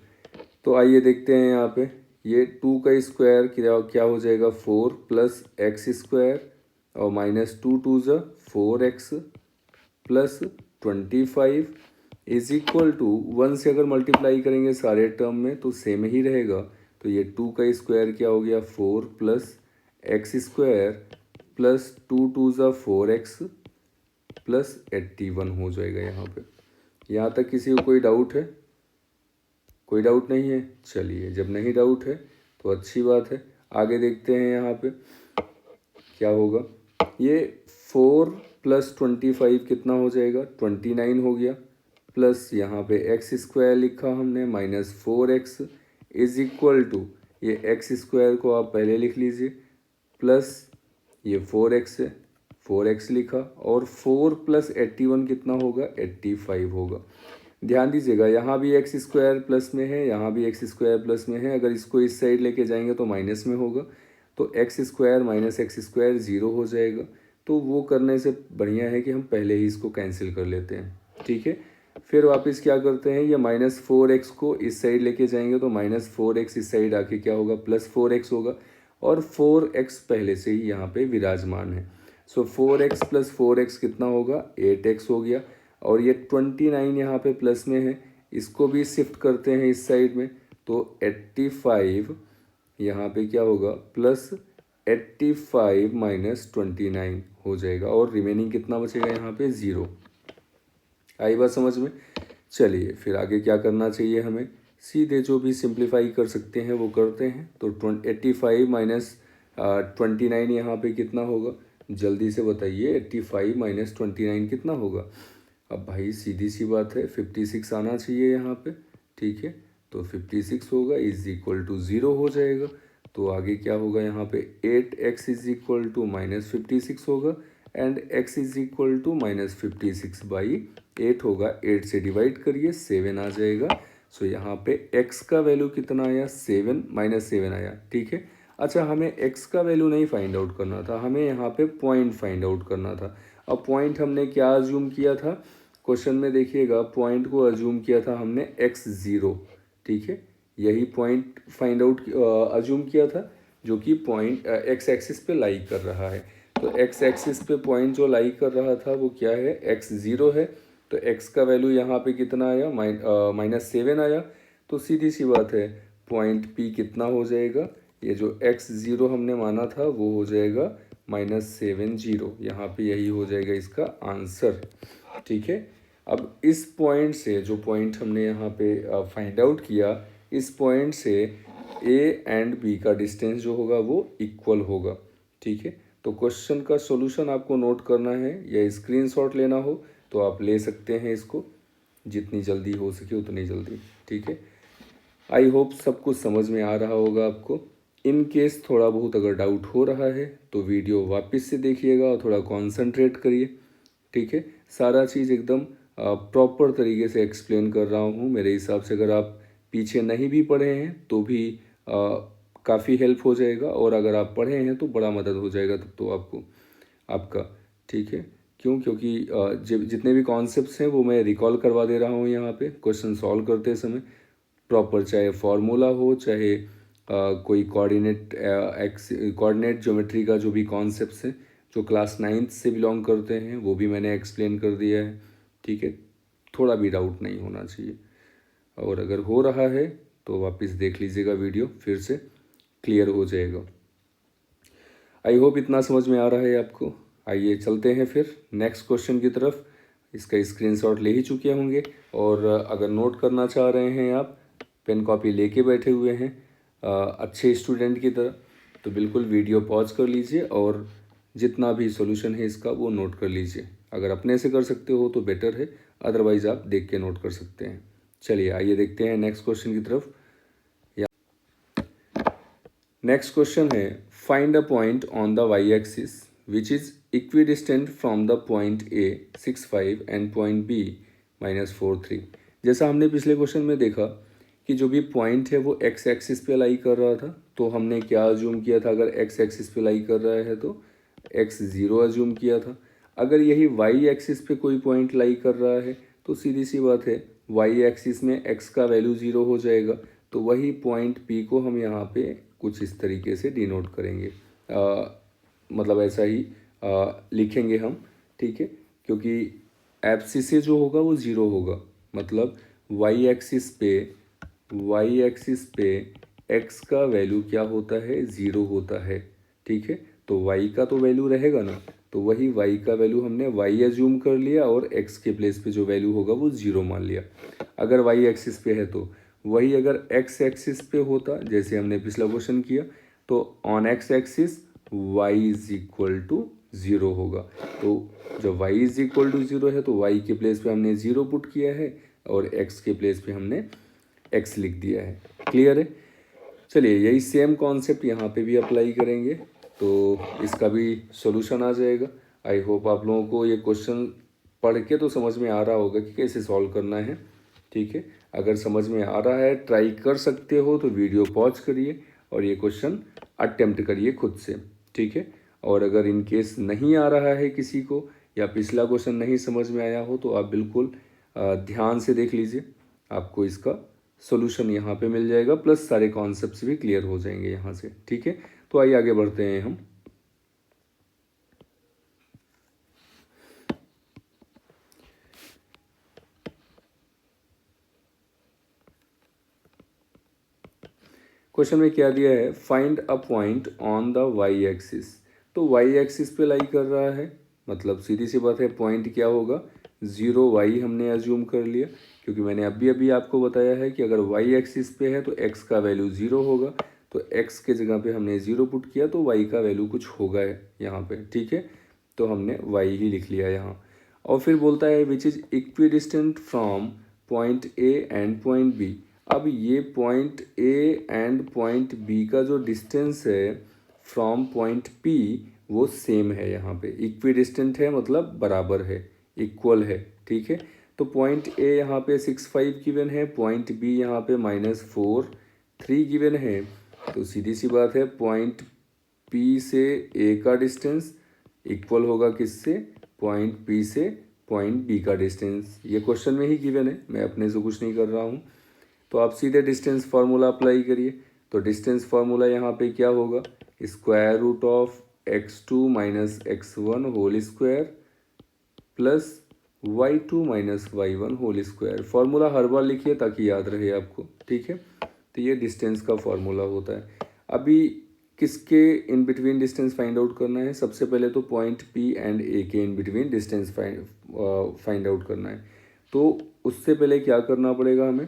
तो आइए देखते हैं यहाँ पे, ये 2 का स्क्वायर क्या हो जाएगा 4 प्लस एक्स स्क्वायर और -2 2 ज़ा 4x plus 25 is equal to 1 से अगर मल्टीप्लाई करेंगे सारे टर्म में तो सेम ही रहेगा, तो ये 2 का स्क्वायर क्या हो गया 4 प्लस एक्स स्क्वायर प्लस 2 2 ज़ा 4x प्लस 81 हो जाएगा यहाँ पे। यहाँ तक किसी को कोई डाउट है, कोई डाउट नहीं है, चलिए जब नहीं डाउट है तो अच्छी बात है, आगे देखते हैं यहाँ पे क्या होगा। ये 4 + 25 कितना हो जाएगा 29 हो गया, प्लस यहाँ पे एक्स स्क्वायर लिखा हमने minus 4x is equal to, ये एक्स स्क्वायर को आप पहले लिख लीजिए, प्लस ये 4x है, 4x लिखा, और 4 प्लस 81 कितना होगा, 85 होगा। ध्यान दीजिएगा यहाँ भी एक्स स्क्वायर प्लस में है, यहाँ भी एक्स स्क्वायर प्लस में है, अगर इसको इस साइड लेके जाएंगे तो माइनस में होगा, तो x square minus x square zero हो जाएगा। तो वो करने से बढ़िया है कि हम पहले ही इसको कैंसिल कर लेते हैं, ठीक है। फिर वापस क्या करते हैं, ये माइनस 4x को इस साइड लेके जाएंगे तो माइनस 4x इस साइड आके क्या होगा, प्लस 4x होगा, और 4x पहले से ही यहाँ पे विराजमान है। सो 4x प्लस 4x कितना होगा, 8x हो गया, और ये 29 यहाँ पे प्लस में है, इसको भी शिफ्ट करते हैं इस साइड में, तो 85 यहाँ पे क्या होगा, प्लस 85 माइनस 29 हो जाएगा, और रिमेनिंग कितना बचेगा यहाँ पे, 0। आई बात समझ में। चलिए फिर आगे क्या करना चाहिए, हमें सीधे जो भी सिंप्लीफाई कर सकते हैं वो करते हैं। तो 85 माइनस 29 यहाँ पे कितना होगा, जल्दी से बताइए, 85 माइनस 29 कितना होगा। अब भाई सीधी सी बात है, 56 आना चाहिए यहाँ पे, ठीक है। तो 56 होगा इज इक्वल टू 0 हो जाएगा। तो आगे क्या होगा यहाँ पे, 8x is equal to minus 56 होगा, and x is equal to minus 56 by 8 होगा। 8 से डिवाइड करिए, 7 आ जाएगा। सो यहाँ पे x का वैल्यू कितना आया, 7 माइनस 7 आया, ठीक है। अच्छा, हमें x का वैल्यू नहीं फाइंड आउट करना था, हमें यहाँ पे पॉइंट फाइंड आउट करना था। अब पॉइंट हमने क्या अज्यूम किया था, क्वेश्चन में देखिएगा, पॉइंट को अज्यूम किया था हमने x0, ठीक है। यही पॉइंट फाइंड आउट अज्यूम किया था, जो कि पॉइंट x एक्सिस पे लाई कर रहा है। तो x एक्सिस पे पॉइंट जो लाई कर रहा था वो क्या है, x0 है। तो x का वैल्यू यहाँ पे कितना आया, माइनस 7 आया। तो सीधी सी बात है, पॉइंट P कितना हो जाएगा, ये जो x0 हमने माना था वो हो जाएगा -70। यहाँ पे यही हो जाएगा इसका आंसर, ठीक है। अब इस पॉइंट से, जो पॉइंट हमने यहाँ पे फाइंड आउट किया, इस पॉइंट से A एंड B का डिस्टेंस जो होगा वो इक्वल होगा, ठीक है। तो क्वेश्चन का सॉल्यूशन आपको नोट करना है या स्क्रीनशॉट लेना हो तो आप ले सकते हैं इसको, जितनी जल्दी हो सके उतनी जल्दी, ठीक है। आई होप सब कुछ समझ में आ रहा होगा आपको। इन केस थोड़ा बहुत अगर डाउट हो रहा है तो वीडियो वापस से देखिएगा और थोड़ा कॉन्सेंट्रेट करिए, ठीक है। सारा चीज़ एकदम प्रॉपर तरीके से एक्सप्लेन कर रहा हूँ। मेरे हिसाब से अगर आप पीछे नहीं भी पढ़े हैं तो भी काफ़ी हेल्प हो जाएगा, और अगर आप पढ़े हैं तो बड़ा मदद हो जाएगा तब तो आपको आपका, ठीक है। क्योंकि जितने भी कॉन्सेप्ट्स हैं वो मैं रिकॉल करवा दे रहा हूँ यहाँ पे क्वेश्चन सॉल्व करते समय प्रॉपर, चाहे फार्मूला हो, चाहे कोई कोऑर्डिनेट ज्योमेट्री का जो भी कॉन्सेप्ट्स हैं जो क्लास 9th से बिलोंग करते हैं वो भी मैंने एक्सप्लेन कर दिया है, ठीक है। थोड़ा भी डाउट नहीं होना चाहिए, और अगर हो रहा है तो वापस देख लीजिएगा वीडियो, फिर से क्लियर हो जाएगा। आई होप इतना समझ में आ रहा है आपको। आइए चलते हैं फिर नेक्स्ट क्वेश्चन की तरफ। इसका स्क्रीनशॉट ले ही चुके होंगे, और अगर नोट करना चाह रहे हैं आप, पेन कॉपी लेके बैठे हुए हैं अच्छे स्टूडेंट की तरह, तो बिल्कुल वीडियो पॉज कर लीजिए और जितना भी सॉल्यूशन है इसका वो नोट कर लीजिए। अगर अपने से कर सकते हो तो बेटर है, अदरवाइज़ आप देख के नोट कर सकते हैं। चलिए आइए देखते हैं नेक्स्ट क्वेश्चन की तरफ। नेक्स्ट क्वेश्चन है, find a point on the Y axis which is equidistant from the point A 6, 5 and point B -4, 3। जैसा हमने पिछले क्वेश्चन में देखा कि जो भी पॉइंट है वो x एक्सिस पे लाई कर रहा था, तो हमने क्या अज्यूम किया था, अगर x एक्सिस पे लाई कर रहा है तो x0 अज्यूम किया था। अगर यही y एक्सिस पे कोई पॉइंट लाई कर रहा है तो सीधी सी बात है, y एक्सिस में x का वैल्यू 0 हो जाएगा। तो वही पॉइंट P को हम यहाँ पे कुछ इस तरीके से डिनोट करेंगे, मतलब ऐसा ही लिखेंगे हम, ठीक है। क्योंकि एब्सिस से जो होगा वो 0 होगा, मतलब y एक्सिस पे x का वैल्यू क्या होता है, 0 होता है, ठीक है। तो y का तो वैल्यू रहेगा ना, तो वही y का वैल्यू हमने y एज्यूम कर लिया और x के प्लेस पे जो वैल्यू होगा वो 0 मान लिया। अगर y एक्सिस पे है तो वही, अगर x एक्सिस पे होता जैसे हमने पिछला क्वेश्चन किया, तो on x axis y is equal to 0 होगा। तो जब y इज इक्वल टू 0 है तो y के प्लेस पे हमने 0 पुट किया है, और एक्स के प्लेस पे हमने एक्स लिख दिया है। क्लियर है? चलिए यही सेम कॉन्सेप्ट यहाँ पे भी अप्लाई करेंगे तो इसका भी सॉल्यूशन आ जाएगा। आई होप आप लोगों को ये क्वेश्चन पढ़ के तो समझ में आ रहा होगा कि कैसे सॉल्व करना है। ठीक है, अगर समझ में आ रहा है, ट्राई कर सकते हो तो वीडियो पॉज करिए और ये क्वेश्चन अटेम्प्ट करिए खुद से। ठीक है, और अगर इन केस नहीं आ रहा है किसी को या पिछला क्वेश्चन नहीं समझ में आया हो तो आप बिल्कुल ध्यान से देख लीजिए, आपको इसका सॉल्यूशन यहाँ पे मिल जाएगा, प्लस सारे कॉन्सेप्ट्स भी क्लियर हो जाएंगे यहाँ से। ठीक है, तो आइए आगे बढ़ते हैं हम। क्वेश्चन में क्या दिया है, find a point on the Y axis. तो वाई एक्सिस पे लाई कर रहा है, मतलब सीधी सी बात है पॉइंट क्या होगा, 0 y हमने एज्यूम कर लिया, क्योंकि मैंने अभी अभी आपको बताया है कि अगर वाई एक्सिस पे है तो x का वैल्यू 0 होगा, तो x के जगह पे हमने 0 पुट किया तो y का वैल्यू कुछ होगा यहाँ पे। ठीक है, तो हमने y ही लिख लिया यहाँ। और फिर बोलता है which is equidistant from point A and point B. अब ये point A and point B का जो डिस्टेंस है फ्रॉम पॉइंट पी वो सेम है, यहाँ पे इक्वी डिस्टेंट है मतलब बराबर है, इक्वल है। ठीक है, तो पॉइंट ए यहाँ पे 6 5 गिवन है, पॉइंट बी यहाँ पे -4 3 गिवन है। तो सीधी सी बात है पॉइंट पी से ए का डिस्टेंस इक्वल होगा किससे, पॉइंट पी से पॉइंट बी का डिस्टेंस। ये क्वेश्चन में ही गिवन है, मैं अपने से कुछ नहीं कर रहा हूँ। तो आप सीधे डिस्टेंस फार्मूला अप्लाई करिए। तो डिस्टेंस फार्मूला यहाँ पे क्या होगा, square root of x2 minus x1 whole square plus y2 minus y1 whole square. Formula हर बार लिखिए ताकि याद रहे आपको। ठीक है, तो ये डिस्टेंस का फार्मूला होता है। अभी किसके in between distance find out करना है, सबसे पहले तो पॉइंट पी एंड ए के in between distance find out करना है। तो उससे पहले क्या करना पड़ेगा हमें,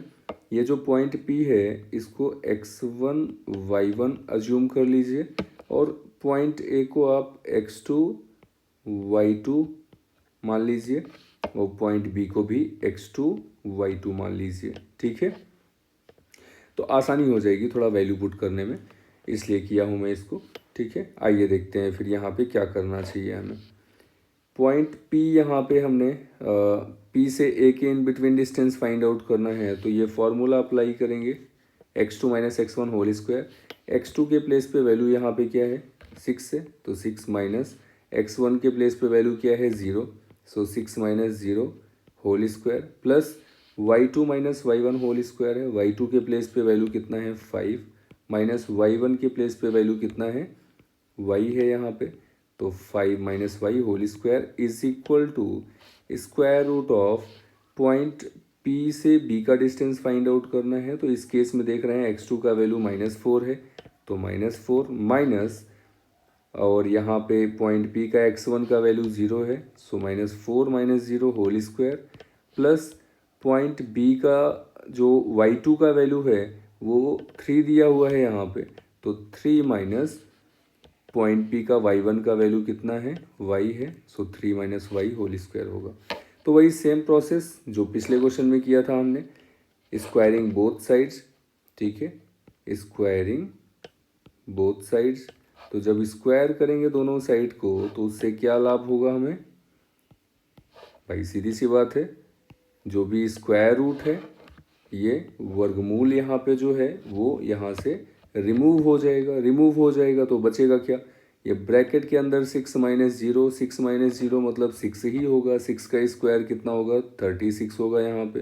ये जो पॉइंट P है इसको x1 y1 अज्यूम कर लीजिए और पॉइंट A को आप x2 y2 मान लीजिए और पॉइंट B को भी x2 y2 मान लीजिए। ठीक है, तो आसानी हो जाएगी थोड़ा वैल्यू पुट करने में, इसलिए किया हूँ मैं इसको। ठीक है, आइए देखते हैं फिर यहाँ पे क्या करना चाहिए हमें। पॉइंट P यहाँ पे हमने P से A के in between distance find out करना है, तो ये फॉर्मूला अप्लाई करेंगे x2 minus x1 whole square. x2 के प्लेस पे वैल्यू यहाँ पे क्या है 6 है, तो 6 माइनस x1 के प्लेस पे वैल्यू क्या है 0, so 6 minus 0 whole square plus y2 minus y1 whole square है। y2 के प्लेस पे वैल्यू कितना है 5 माइनस y1 के प्लेस पे वैल्यू कितना है y है यहाँ पे, तो 5 minus Y whole square is equal to square root of point P से बी का डिस्टेंस फाइंड आउट करना है। तो इस केस में देख रहे हैं x2 का वैल्यू -4 है, तो -4 माइनस और यहाँ पे पॉइंट पी का x1 का वैल्यू 0 है, so -4 minus 0 whole square plus point B का जो y2 का वैल्यू है वो 3 दिया हुआ है यहाँ पे, तो 3 माइनस पॉइंट पी का y1 का वैल्यू कितना है y है, सो 3 माइनस वाई होल स्क्वायर होगा। तो वही सेम प्रोसेस जो पिछले क्वेश्चन में किया था हमने, स्क्वायरिंग बोथ साइड्स। ठीक है, स्क्वायरिंग बोथ साइड्स, तो जब स्क्वायर करेंगे दोनों साइड को तो उससे क्या लाभ होगा हमें, भाई सीधी सी बात है जो भी स्क्वायर रूट है ये वर्गमूल यहाँ पे जो है वो यहाँ से रिमूव हो जाएगा। रिमूव हो जाएगा तो बचेगा क्या, ये ब्रैकेट के अंदर 6 माइनस 0, 6 माइनस 0 मतलब 6 ही होगा, 6 का स्क्वायर कितना होगा 36 होगा यहाँ पे,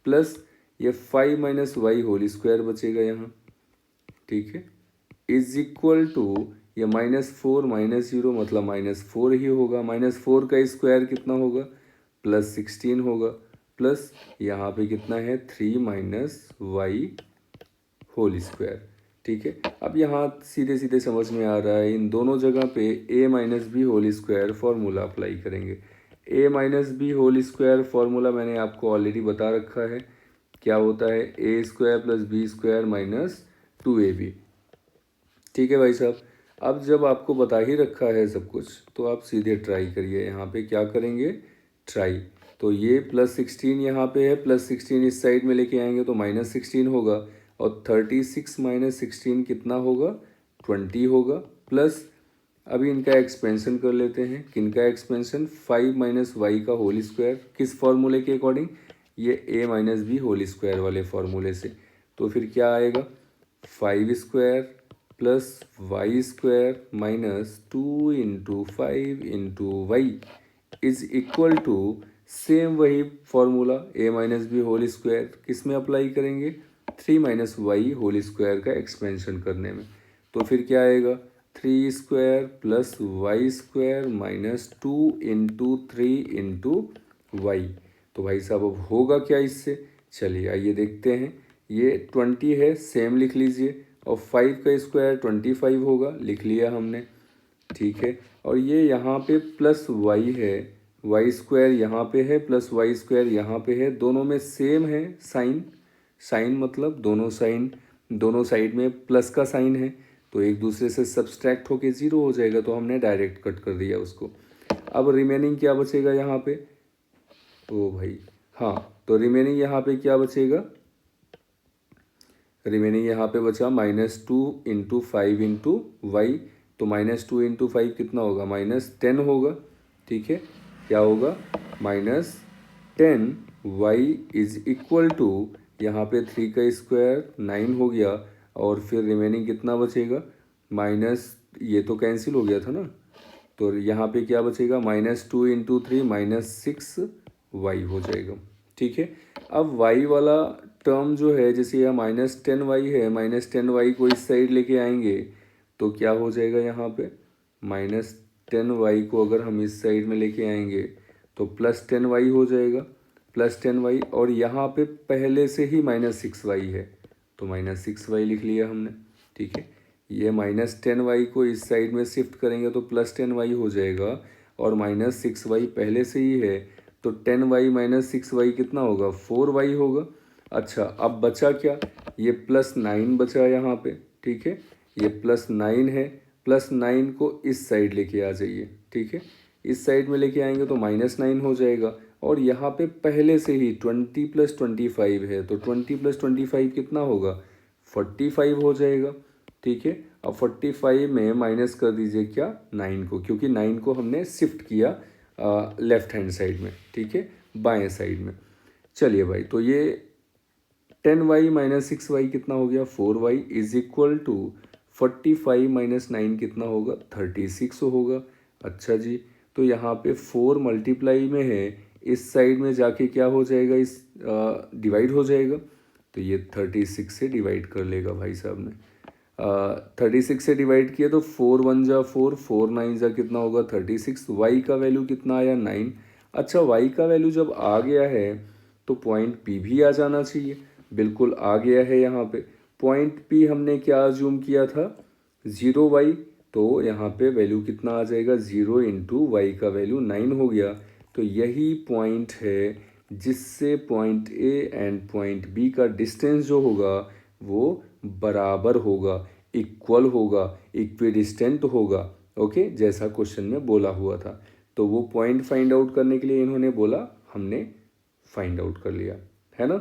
प्लस ये 5 माइनस वाई होल स्क्वायर बचेगा यहाँ। ठीक है, इज इक्वल टू ये -4 माइनस 0 मतलब -4 ही होगा, -4 का स्क्वायर कितना होगा +16 होगा, प्लस यहाँ पे कितना है 3 माइनस वाई होल स्क्वायर। ठीक है, अब यहाँ सीधे सीधे समझ में आ रहा है इन दोनों जगह पे a minus B whole square formula apply करेंगे। a minus B whole square formula मैंने आपको ऑलरेडी बता रखा है, क्या होता है a square plus B square minus 2ab। ठीक है भाई साहब, अब जब आपको बता ही रखा है सब कुछ तो आप सीधे ट्राई करिए। यहाँ पे क्या करेंगे ट्राई, तो ये +16 यहाँ पे है, +16 इस साइड में लेके आएंगे तो -16 होगा, और 36 - 16 कितना होगा, 20 होगा। प्लस अभी इनका एक्सपेंशन कर लेते हैं। किनका एक्सपेंशन, 5 - y का होल स्क्वायर, किस फॉर्मूले के अकॉर्डिंग, ये a - b होल स्क्वायर वाले फॉर्मूले से। तो फिर क्या आएगा, 5² plus y² -2 × 5 × y is equal to, same वही formula a - b whole square किस में अप्लाई करेंगे, 3 - y होल स्क्वायर का एक्सपेंशन करने में। तो फिर क्या आएगा, 3² प्लस y² -2 × 3 × y। तो भाई साहब अब होगा क्या इससे, चलिए आइए देखते हैं। ये 20 है, सेम लिख लीजिए, और 5 का स्क्वायर 25 होगा, लिख लिया हमने, ठीक है। और ये यहाँ पे प्लस y है, y² यहाँ पे है, प्लस y² यहाँ पे है, दोनों में सेम है साइन। साइन मतलब दोनों साइड में प्लस का साइन है, तो एक दूसरे से सब्सट्रैक्ट होके 0 हो जाएगा, तो हमने डायरेक्ट कट कर दिया उसको। अब रिमेनिंग क्या बचेगा यहाँ पे, ओ भाई हाँ, तो रिमेनिंग यहाँ पे क्या बचेगा, रिमेनिंग यहाँ पे बचा -2 × 5 × y। तो -2 × 5 कितना होगा, -10 होगा, ठीक है। क्या होगा, -10 y इज इक्वल टू, यहाँ पे 3 का स्क्वायर 9 हो गया, और फिर रिमेनिंग कितना बचेगा, माइनस, ये तो कैंसिल हो गया था ना, तो यहाँ पे क्या बचेगा, -2 × 3 -6y हो जाएगा, ठीक है। अब y वाला टर्म जो है, जैसे यह -10y है, -10y को इस साइड लेके आएंगे तो क्या हो जाएगा, यहाँ पे -10y को अगर हम इस साइड में लेके आएंगे तो +10y हो जाएगा, +10y, और यहाँ पे पहले से ही -6y है, तो -6y लिख लिया हमने, ठीक है। ये -10y को इस साइड में शिफ्ट करेंगे तो +10y हो जाएगा, और -6y पहले से ही है, तो 10y - 6y कितना होगा, 4y होगा। अच्छा, अब बचा क्या, ये +9 बचा यहाँ पे, ठीक है। ये +9 है, +9 को इस साइड लेके आ जाइए, ठीक है। इस साइड में लेके आएंगे तो -9 हो जाएगा, और यहाँ पे पहले से ही 20 + 25 है, तो 20 + 25 कितना होगा, 45 हो जाएगा, ठीक है। अब 45 में माइनस कर दीजिए क्या, 9 को, क्योंकि 9 को हमने शिफ्ट किया लेफ्ट हैंड साइड में, ठीक है, बाएं साइड में। चलिए भाई, तो ये 10y - 6y कितना हो गया, 4y इज इक्वल टू 45 - 9 कितना होगा, 36 होगा। अच्छा जी, तो यहाँ पे 4 मल्टीप्लाई में है, इस साइड में जाके क्या हो जाएगा, इस डिवाइड हो जाएगा, तो ये 36 से डिवाइड कर लेगा भाई साहब ने। 36 से डिवाइड किया तो 4 × 1 = 4, 4 × 9 = कितना होगा, 36। y का वैल्यू कितना आया, 9। अच्छा, y का वैल्यू जब आ गया है तो पॉइंट P भी आ जाना चाहिए, बिल्कुल आ गया है। यहाँ पे पॉइंट P हमने क्या अज्यूम किया था, 0y, तो यहाँ पे वैल्यू कितना आ जाएगा, 0 × y का वैल्यू 9 हो गया। तो यही पॉइंट है जिससे point A and point B का डिस्टेंस जो होगा वो बराबर होगा, इक्वल होगा, इक्विडिस्टेंट होगा, ओके, जैसा क्वेश्चन में बोला हुआ था। तो वो पॉइंट फाइंड आउट करने के लिए इन्होंने बोला, हमने फाइंड आउट कर लिया, है ना।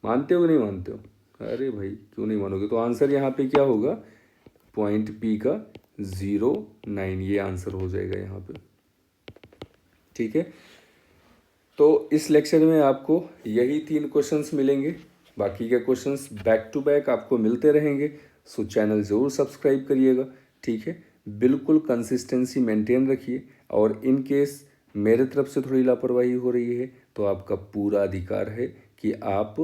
मानते हो कि नहीं मानते हो, अरे भाई क्यों नहीं मानोगे, तो आंसर यहाँ पे क्या होगा, पॉइंट P का 0, 9, ये आंसर हो जाएगा यहाँ पे, ठीक है। तो इस लेक्चर में आपको यही 3 क्वेश्चंस मिलेंगे, बाकी के क्वेश्चंस बैक टू बैक आपको मिलते रहेंगे। सो चैनल ज़रूर सब्सक्राइब करिएगा, ठीक है। बिल्कुल कंसिस्टेंसी मेंटेन रखिए, और इन केस मेरे तरफ से थोड़ी लापरवाही हो रही है तो आपका पूरा अधिकार है कि आप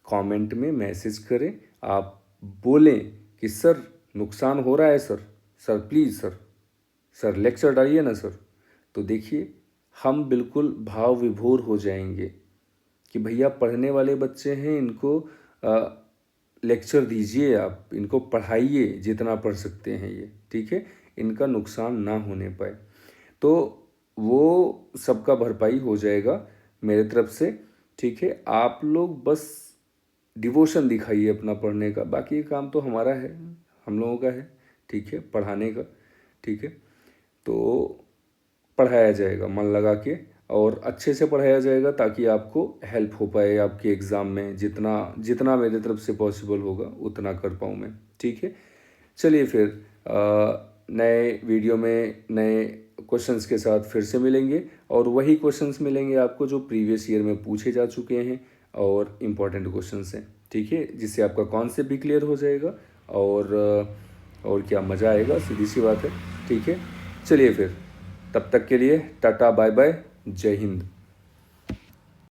कमेंट में मैसेज करें, आप बोलें कि सर नुकसान हो रहा है, सर प्लीज़ सर लेक्चर डालिए ना सर। तो देखिए, हम बिल्कुल भाव विभोर हो जाएंगे कि भैया पढ़ने वाले बच्चे हैं, इनको लेक्चर दीजिए, आप इनको पढ़ाइए जितना पढ़ सकते हैं ये, ठीक है, इनका नुकसान ना होने पाए। तो वो सबका भरपाई हो जाएगा मेरे तरफ से, ठीक है। आप लोग बस डिवोशन दिखाइए अपना पढ़ने का, बाकी काम तो हमारा है, हम लोगों का है, ठीक है, पढ़ाने का, ठीक है। तो पढ़ाया जाएगा मन लगा के, और अच्छे से पढ़ाया जाएगा ताकि आपको हेल्प हो पाए आपके एग्ज़ाम में। जितना जितना मेरे तरफ से पॉसिबल होगा उतना कर पाऊँ मैं, ठीक है। चलिए फिर नए वीडियो में नए क्वेश्चंस के साथ फिर से मिलेंगे, और वही क्वेश्चंस मिलेंगे आपको जो प्रीवियस ईयर में पूछे जा चुके हैं और इम्पॉर्टेंट क्वेश्चंस हैं, ठीक है, जिससे आपका कॉन्सेप्ट भी क्लियर हो जाएगा और क्या मज़ा आएगा, सीधी सी बात है, ठीक है। चलिए फिर, तब तक के लिए टाटा बाय बाय, जय हिंद।